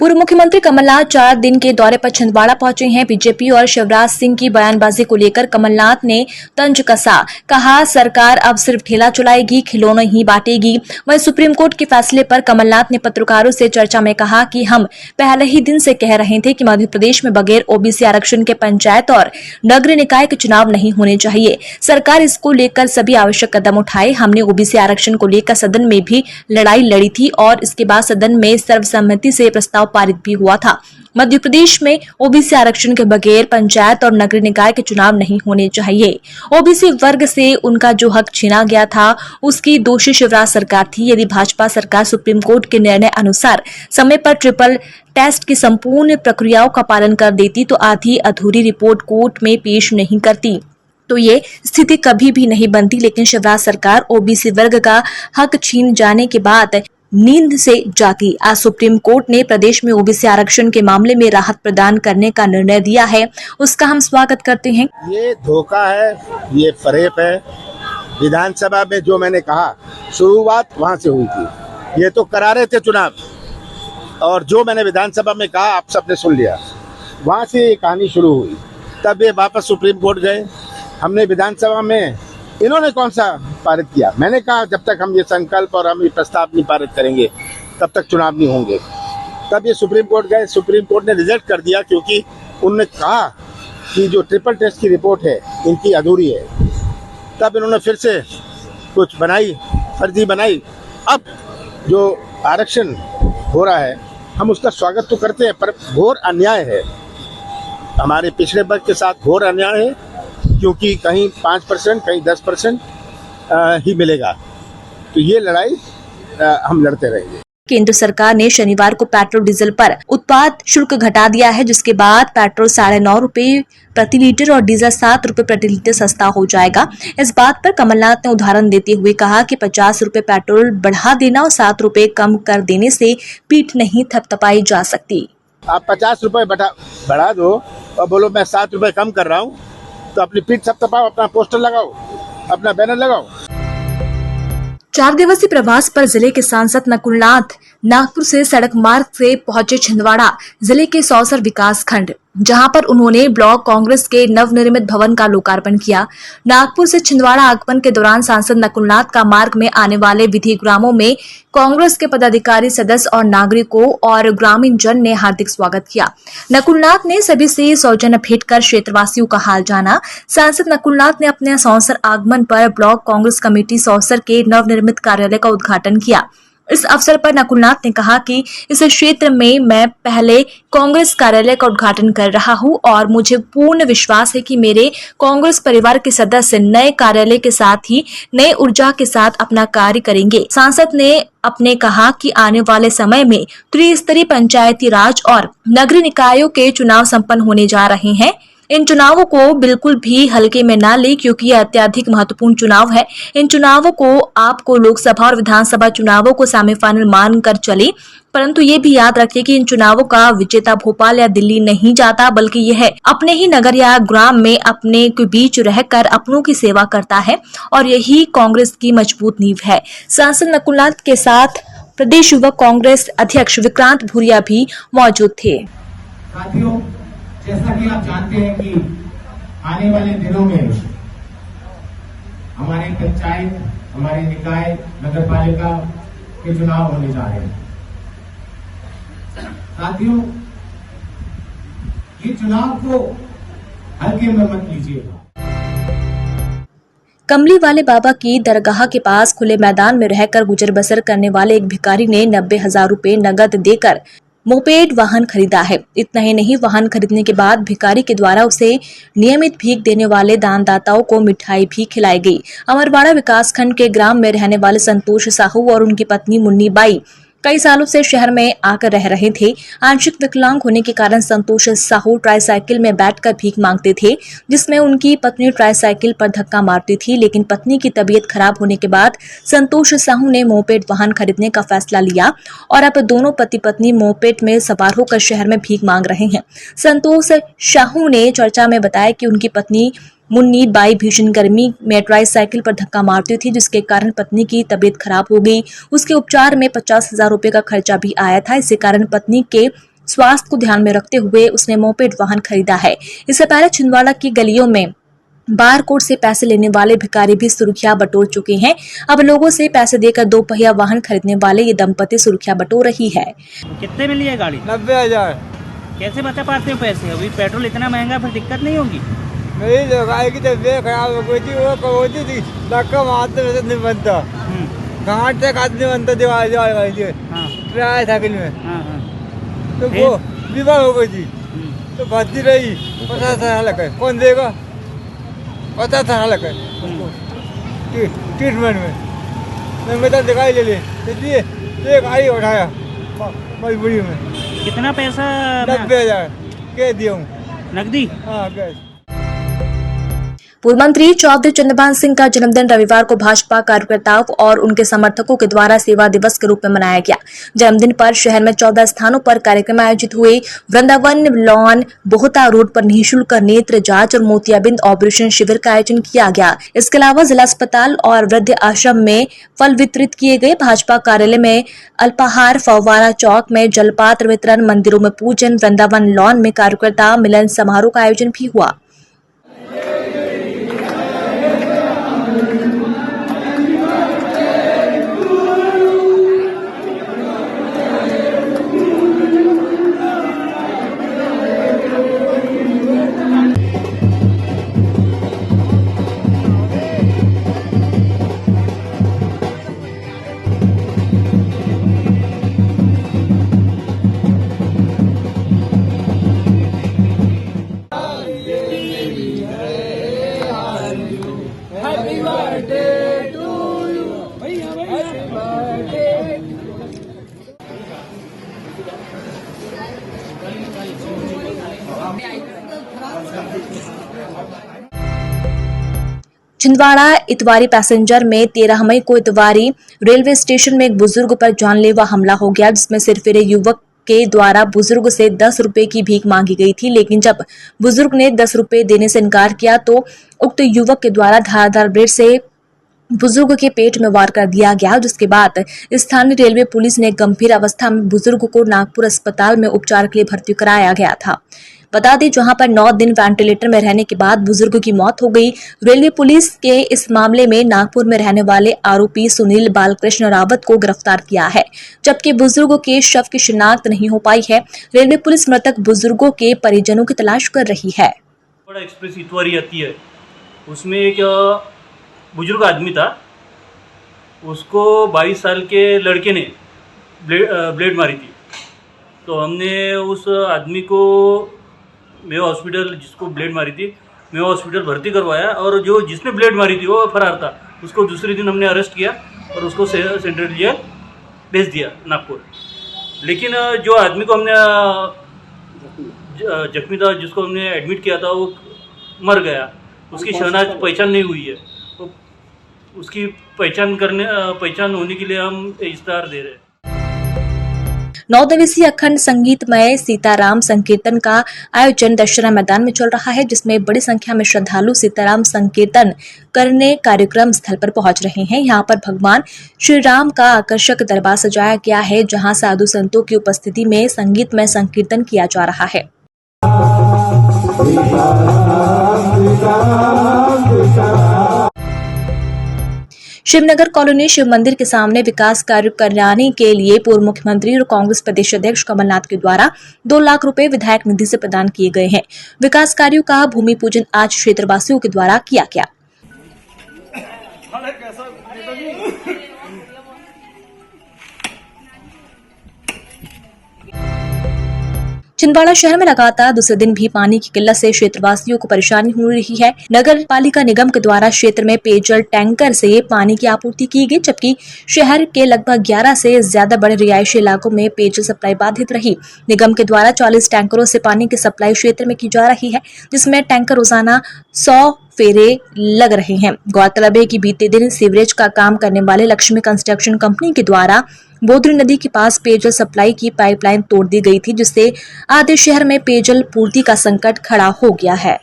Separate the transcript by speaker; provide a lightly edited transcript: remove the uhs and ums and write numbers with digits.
Speaker 1: पूर्व मुख्यमंत्री कमलनाथ 4 दिन के दौरे पर छिंदवाड़ा पहुंचे हैं। बीजेपी और शिवराज सिंह की बयानबाजी को लेकर कमलनाथ ने तंज कसा। कहा, सरकार अब सिर्फ ठेला चलाएगी, खिलौने ही बांटेगी। वहीं सुप्रीम कोर्ट के फैसले पर कमलनाथ ने पत्रकारों से चर्चा में कहा कि हम पहले ही दिन से कह रहे थे कि मध्य प्रदेश में बगैर ओबीसी आरक्षण के पंचायत और नगरीय निकाय के चुनाव नहीं होने चाहिए। सरकार इसको लेकर सभी आवश्यक कदम उठाए। हमने ओबीसी आरक्षण को लेकर सदन में भी लड़ाई लड़ी थी और इसके बाद सदन में सर्वसम्मति से प्रस्ताव पारित भी हुआ था। मध्य प्रदेश में ओबीसी आरक्षण के बगैर पंचायत और नगरीय निकाय के चुनाव नहीं होने चाहिए। ओबीसी वर्ग से उनका जो हक छीना गया था उसकी दोषी शिवराज सरकार थी। यदि भाजपा सरकार सुप्रीम कोर्ट के निर्णय अनुसार समय पर ट्रिपल टेस्ट की संपूर्ण प्रक्रियाओं का पालन कर देती तो आधी अधूरी रिपोर्ट कोर्ट में पेश नहीं करती तो ये स्थिति कभी भी नहीं बनती। लेकिन शिवराज सरकार ओबीसी वर्ग का हक छीन जाने के बाद नींद से जागी। आज सुप्रीम कोर्ट ने प्रदेश में ओबीसी आरक्षण के मामले में राहत प्रदान करने का निर्णय दिया है, उसका हम स्वागत करते हैं।
Speaker 2: ये धोखा है, ये फरेब है। विधानसभा में जो मैंने कहा शुरुआत वहां से हुई थी। ये तो करा रहे थे चुनाव और जो मैंने विधानसभा में कहा आप सबने सुन लिया। वहां से ये कहानी शुरू हुई। तब ये वापस सुप्रीम कोर्ट गए। हमने विधानसभा में इन्होंने कौन सा पारित किया? मैंने कहा जब तक हम ये संकल्प और हम ये प्रस्ताव नहीं पारित करेंगे तब तक चुनाव नहीं होंगे। तब ये सुप्रीम कोर्ट गए। सुप्रीम कोर्ट ने रिजेक्ट कर दिया क्योंकि उन्होंने कहा कि जो ट्रिपल टेस्ट की रिपोर्ट है इनकी अधूरी है। तब इन्होंने फिर से कुछ बनाई, फर्जी बनाई। अब जो आरक्षण हो रहा है हम उसका स्वागत तो करते हैं, पर घोर अन्याय है। हमारे पिछड़े वर्ग के साथ घोर अन्याय है क्योंकि कहीं 5% कहीं 10% ही मिलेगा। तो ये लड़ाई हम लड़ते रहेंगे।
Speaker 1: केंद्र सरकार ने शनिवार को पेट्रोल डीजल पर उत्पाद शुल्क घटा दिया है, जिसके बाद पेट्रोल 9.5 रुपए प्रति लीटर और डीजल 7 रुपए प्रति लीटर सस्ता हो जाएगा। इस बात पर कमलनाथ ने उदाहरण देते हुए कहा कि 50 रुपए पेट्रोल बढ़ा देना और 7 रुपए कम कर देने से पीठ नहीं थपथपाई जा सकती।
Speaker 2: आप 50 रुपए बढ़ा दो और बोलो मैं 7 रुपए कम कर रहा हूँ तो अपनी पीठ थपथपाओ, अपना पोस्टर लगाओ, अपना बैनर लगाओ।
Speaker 1: 4 दिवसीय प्रवास पर जिले के सांसद नकुलनाथ नागपुर से सड़क मार्ग से पहुंचे छिंदवाड़ा जिले के सौसर विकास खंड, जहां पर उन्होंने ब्लॉक कांग्रेस के नवनिर्मित भवन का लोकार्पण किया। नागपुर से छिंदवाड़ा आगमन के दौरान सांसद नकुलनाथ का मार्ग में आने वाले विधि ग्रामों में कांग्रेस के पदाधिकारी, सदस्य और नागरिकों और ग्रामीण जन ने हार्दिक स्वागत किया। नकुलनाथ ने सभी से सौजन्य भेंट कर क्षेत्रवासियों का हाल जाना। सांसद नकुलनाथ ने अपने सौसर आगमन पर ब्लॉक कांग्रेस कमेटी सौसर के नवनिर्मित कार्यालय का उद्घाटन किया। इस अवसर पर नकुलनाथ ने कहा कि इस क्षेत्र में मैं पहले कांग्रेस कार्यालय का उद्घाटन कर रहा हूं और मुझे पूर्ण विश्वास है कि मेरे कांग्रेस परिवार के सदस्य नए कार्यालय के साथ ही नए ऊर्जा के साथ अपना कार्य करेंगे। सांसद ने अपने कहा कि आने वाले समय में त्रिस्तरीय पंचायती राज और नगरीय निकायों के चुनाव संपन्न होने जा रहे हैं। इन चुनावों को बिल्कुल भी हल्के में ना ले क्योंकि ये अत्यधिक महत्वपूर्ण चुनाव है। इन चुनावों को आपको लोकसभा और विधानसभा चुनावों को सेमीफाइनल मान कर चले, परंतु ये भी याद रखिए कि इन चुनावों का विजेता भोपाल या दिल्ली नहीं जाता, बल्कि यह अपने ही नगर या ग्राम में अपने के बीच रहकर अपनों की सेवा करता है और यही कांग्रेस की मजबूत नींव है। सांसद नकुलनाथ के साथ प्रदेश युवक कांग्रेस अध्यक्ष विक्रांत भूरिया भी मौजूद थे।
Speaker 3: जैसा कि आप जानते हैं कि आने वाले दिनों में हमारे पंचायत, हमारे निकाय, नगर पालिका के चुनाव होने जा रहे हैं। साथियों, ये चुनाव को हल्के में मत लीजिएगा।
Speaker 1: कमली वाले बाबा की दरगाह के पास खुले मैदान में रहकर गुजर बसर करने वाले एक भिखारी ने 90,000 रुपए नगद देकर मोपेड वाहन खरीदा है। इतना ही नहीं, वाहन खरीदने के बाद भिखारी के द्वारा उसे नियमित भीख देने वाले दानदाताओं को मिठाई भी खिलाई गई। अमरवाड़ा विकासखंड के ग्राम में रहने वाले संतोष साहू और उनकी पत्नी मुन्नी बाई कई सालों से शहर में आकर रह रहे थे। आंशिक विकलांग होने के कारण संतोष साहू ट्राईसाइकिल में बैठकर भीख मांगते थे, जिसमें उनकी पत्नी ट्राईसाइकिल पर धक्का मारती थी। लेकिन पत्नी की तबीयत खराब होने के बाद संतोष साहू ने मोपेड वाहन खरीदने का फैसला लिया और अब दोनों पति पत्नी मोपेड में सवार होकर शहर में भीख मांग रहे हैं। संतोष साहू ने चर्चा में बताया कि उनकी पत्नी मुन्नी बाई भीषण गर्मी में ट्राईसाइकिल पर धक्का मारती थी, जिसके कारण पत्नी की तबीयत खराब हो गई। उसके उपचार में 50,000 रुपए का खर्चा भी आया था। इसी कारण पत्नी के स्वास्थ्य को ध्यान में रखते हुए उसने मोपेड वाहन खरीदा है। इससे पहले छिंदवाड़ा की गलियों में बारकोड से पैसे लेने वाले भिखारी भी सुर्खियां बटोर चुके हैं। अब लोगों से पैसे देकर 2 पहिया वाहन खरीदने वाले ये दंपति सुर्खियां बटोर रही है।
Speaker 4: कितने में लिए गाड़ी?
Speaker 5: 90,000।
Speaker 4: कैसे बचा पाते हो पैसे? अभी पेट्रोल इतना महंगा, फिर दिक्कत नहीं होगी?
Speaker 5: मेरी लगाई की तबीयत खराब हो गई थी, वो कहोती थी धक्का मारते वैसे नहीं बनता, घाट तक आदमी बनता दीवार
Speaker 4: हाँ
Speaker 5: ट्राई साइकिल में,
Speaker 4: हाँ हाँ।
Speaker 5: तो वो बीमार हो गई थी, तो भर्ती रही 50,000 लगे। कौन देगा? 50,000 लगे उसको ट्रीटमेंट में। मैं तो दिखाई ले लिए एक गाड़ी उठाया मजबूरी में।
Speaker 4: कितना पैसा?
Speaker 5: 90,000 कह दिया हूँ।
Speaker 4: नकदी?
Speaker 5: हाँ कैश।
Speaker 1: पूर्व मंत्री चौधरी चंद्रभान सिंह का जन्मदिन रविवार को भाजपा कार्यकर्ताओं और उनके समर्थकों के द्वारा सेवा दिवस के रूप में मनाया गया। जन्मदिन पर शहर में 14 स्थानों पर कार्यक्रम आयोजित हुए। वृंदावन लॉन बोहता रोड पर निःशुल्क नेत्र जांच और मोतियाबिंद ऑपरेशन शिविर का आयोजन किया गया। इसके अलावा जिला अस्पताल और वृद्ध आश्रम में फल वितरित किए गए। भाजपा कार्यालय में अल्पाहार, फव्वारा चौक में जलपात्र वितरण, मंदिरों में पूजन, वृंदावन लॉन में कार्यकर्ता मिलन समारोह का आयोजन भी हुआ। छिंदवाड़ा इतवारी पैसेंजर में 13 मई को इतवारी रेलवे स्टेशन में एक बुजुर्ग पर जानलेवा हमला हो गया, जिसमें सिरफिरे युवक के द्वारा बुजुर्ग से 10 रुपए की भीख मांगी गई थी। लेकिन जब बुजुर्ग ने 10 रुपए देने से इनकार किया तो उक्त युवक के द्वारा धारदार ब्लेड से बुजुर्ग के पेट में वार कर दिया गया, जिसके बाद स्थानीय रेलवे पुलिस ने गंभीर अवस्था में बुजुर्ग को नागपुर अस्पताल में उपचार के लिए भर्ती कराया गया था। बता दें, जहां पर 9 दिन वेंटिलेटर में रहने के बाद बुजुर्ग की मौत हो गई। रेलवे पुलिस के इस मामले में नागपुर में रहने वाले आरोपी सुनील बालकृष्ण रावत को गिरफ्तार किया है, जबकि बुजुर्गों के शव की शिनाख्त नहीं हो पाई है। रेलवे पुलिस मृतक बुजुर्गों के परिजनों की तलाश कर रही है।
Speaker 6: बड़ा एक्सप्रेस इतवारी आती है, उसमें एक बुजुर्ग आदमी था, उसको 22 साल के लड़के ने ब्लेड मारी थी। तो हमने उस आदमी को मेवा हॉस्पिटल, जिसको ब्लेड मारी थी, मेवा हॉस्पिटल भर्ती करवाया, और जो जिसने ब्लेड मारी थी वो फरार था। उसको दूसरे दिन हमने अरेस्ट किया और उसको सेंट्रल जेल भेज दिया नागपुर। लेकिन जो आदमी को हमने जख्मी था, जिसको हमने एडमिट किया था, वो मर गया। उसकी शनाख्त पहचान नहीं हुई है। तो उसकी पहचान होने के लिए हम इश्तेहार दे रहे हैं।
Speaker 1: 9 दिवसीय अखंड संगीतमय सीताराम संकीर्तन का आयोजन दशहरा मैदान में चल रहा है, जिसमें बड़ी संख्या में श्रद्धालु सीताराम संकीर्तन करने कार्यक्रम स्थल पर पहुंच रहे हैं। यहां पर भगवान श्री राम का आकर्षक दरबार सजाया गया है, जहां साधु संतों की उपस्थिति में संगीतमय संकीर्तन किया जा रहा है। शिवनगर कॉलोनी शिव मंदिर के सामने विकास कार्य कराने के लिए पूर्व मुख्यमंत्री और कांग्रेस प्रदेश अध्यक्ष कमलनाथ के द्वारा 2 लाख रुपए विधायक निधि से प्रदान किए गए हैं। विकास कार्यों का भूमि पूजन आज क्षेत्रवासियों के द्वारा किया गया। छिंदवाड़ा शहर में लगातार दूसरे दिन भी पानी की किल्लत से क्षेत्रवासियों को परेशानी हो रही है। नगर पालिका निगम के द्वारा क्षेत्र में पेयजल टैंकर से पानी की आपूर्ति की गई, जबकि शहर के लगभग 11 से ज्यादा बड़े रिहायशी इलाकों में पेयजल सप्लाई बाधित रही। निगम के द्वारा 40 टैंकरों से पानी की सप्लाई क्षेत्र में की जा रही है, जिसमें टैंकर रोजाना 100 फेरे लग रहे हैं। गौरतलब है कि बीते दिन सीवरेज का काम करने वाले लक्ष्मी कंस्ट्रक्शन कंपनी के द्वारा बोधरी नदी के पास पेयजल सप्लाई की पाइपलाइन तोड़ दी गई थी, जिससे आधे शहर में पेयजल पूर्ति का संकट खड़ा हो गया है।